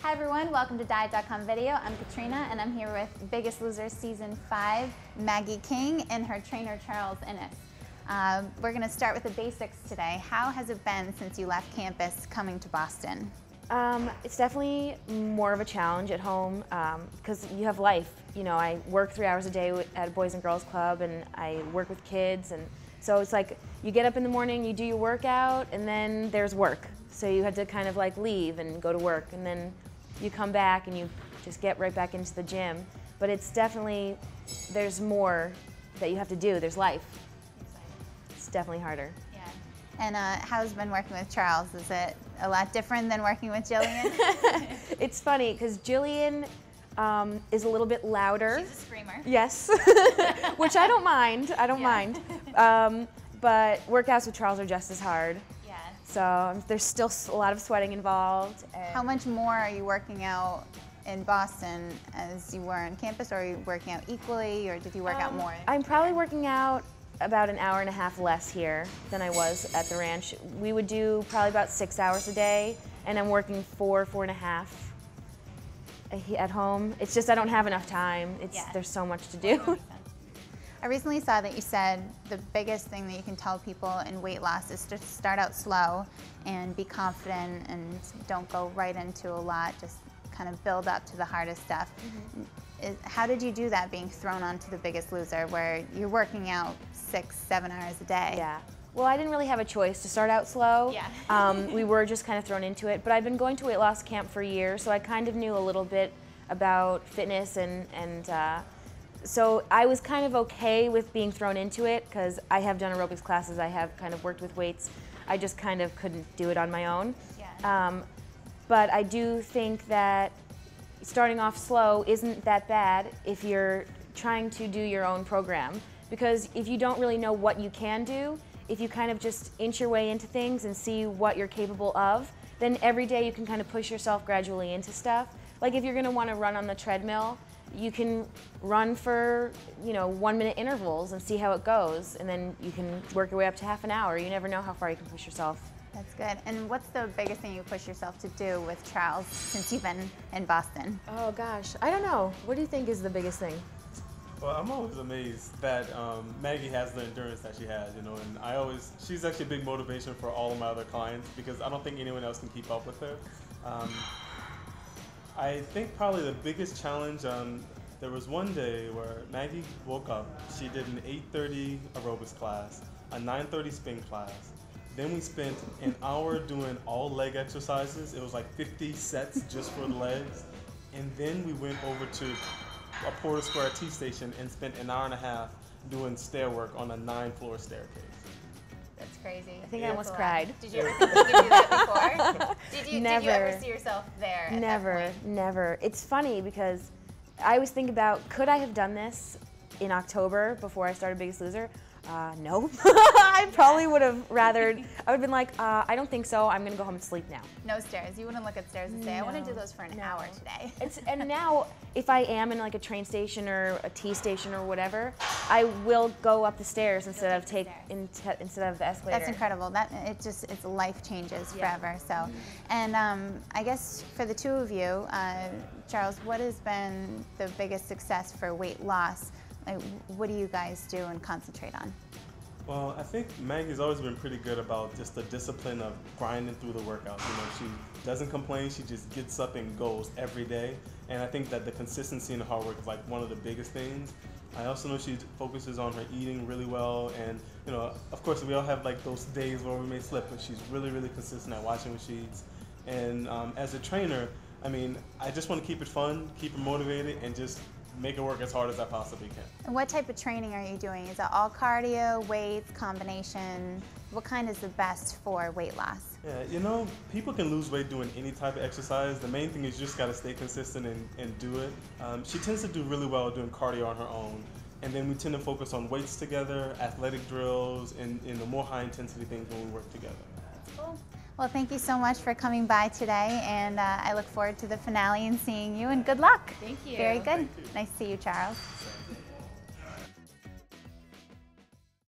Hi everyone, welcome to Diet.com video. I'm Katrina and I'm here with Biggest Loser Season 5, Maggie King and her trainer Charles Innes. We're going to start with the basics today. How has it been since you left campus coming to Boston? It's definitely more of a challenge at home because you have life. You know, I work 3 hours a day at a Boys and Girls Club and I work with kids, and so it's like you get up in the morning, you do your workout, and then there's work. So you had to kind of like leave and go to work, and then you come back and you just get right back into the gym. But it's definitely, there's more that you have to do. There's life. It's definitely harder. Yeah. And how's it been working with Charles? Is it a lot different than working with Jillian? It's funny because Jillian is a little bit louder. She's a screamer. Yes, which I don't mind. I don't mind. But workouts with Charles are just as hard. Yeah. So there's still a lot of sweating involved. How much more are you working out in Boston as you were on campus, or are you working out equally, or did you work out more? I'm probably working out about an hour and a half less here than I was at the ranch. We would do probably about 6 hours a day, and I'm working 4.5 at home. It's just I don't have enough time. There's so much to do. I recently saw that you said the biggest thing that you can tell people in weight loss is to start out slow and be confident and don't go right into a lot, just kind of build up to the hardest stuff. Mm-hmm. How did you do that being thrown onto The Biggest Loser, where you're working out 6-7 hours a day? Yeah. Well, I didn't really have a choice to start out slow. Yeah. We were just kind of thrown into it. But I've been going to weight loss camp for years, so I kind of knew a little bit about fitness, and so I was kind of okay with being thrown into it because I have done aerobics classes, I have kind of worked with weights. I just kind of couldn't do it on my own. Yeah. But I do think that starting off slow isn't that bad if you're trying to do your own program, because if you don't really know what you can do, if you kind of just inch your way into things and see what you're capable of, then every day you can kind of push yourself gradually into stuff. Like if you're going to want to run on the treadmill, you can run for 1 minute intervals and see how it goes, and then you can work your way up to half an hour. You never know how far you can push yourself. That's good. And what's the biggest thing you push yourself to do with Charles since you've been in Boston? Oh gosh, I don't know. What do you think is the biggest thing? Well, I'm always amazed that Maggie has the endurance that she has, and she's actually a big motivation for all of my other clients because I don't think anyone else can keep up with her. I think probably the biggest challenge, there was one day where Maggie woke up, she did an 8:30 aerobics class, a 9:30 spin class, then we spent an hour doing all leg exercises. It was like 50 sets just for the legs, and then we went over to a Porter Square T station and spent an hour and a half doing stair work on a 9-floor staircase. That's crazy. I think I almost cried. Did you ever think you could do that before? Did you ever see yourself there at that point? Never. It's funny because I always think about, could I have done this in October before I started Biggest Loser? No. I probably would have I would have been like, I don't think so, I'm going to go home and sleep now. No stairs. You wouldn't look at stairs and say, I want to do those for an hour today. And now, if I am in like a train station or a T station or whatever, I will go up the stairs instead of the escalator. That's incredible. It's life changes forever. So, and I guess for the two of you, Charles, what has been the biggest success for weight loss? Like, what do you guys do and concentrate on? Well, I think Maggie's always been pretty good about just the discipline of grinding through the workouts. She doesn't complain, she just gets up and goes every day. And I think that the consistency and the hard work is like one of the biggest things. I also know she focuses on her eating really well, and of course we all have like those days where we may slip, but she's really, really consistent at watching what she eats. And as a trainer, I just want to keep it fun, keep her motivated, and just make it work as hard as I possibly can. And what type of training are you doing? Is it all cardio, weights, combination? What kind is the best for weight loss? Yeah, people can lose weight doing any type of exercise. The main thing is you just got to stay consistent and do it. She tends to do really well doing cardio on her own. And then we tend to focus on weights together, athletic drills, and the more high intensity things when we work together. Cool. Well, thank you so much for coming by today, and I look forward to the finale and seeing you, and good luck. Thank you. Very good. Nice to see you, Charles.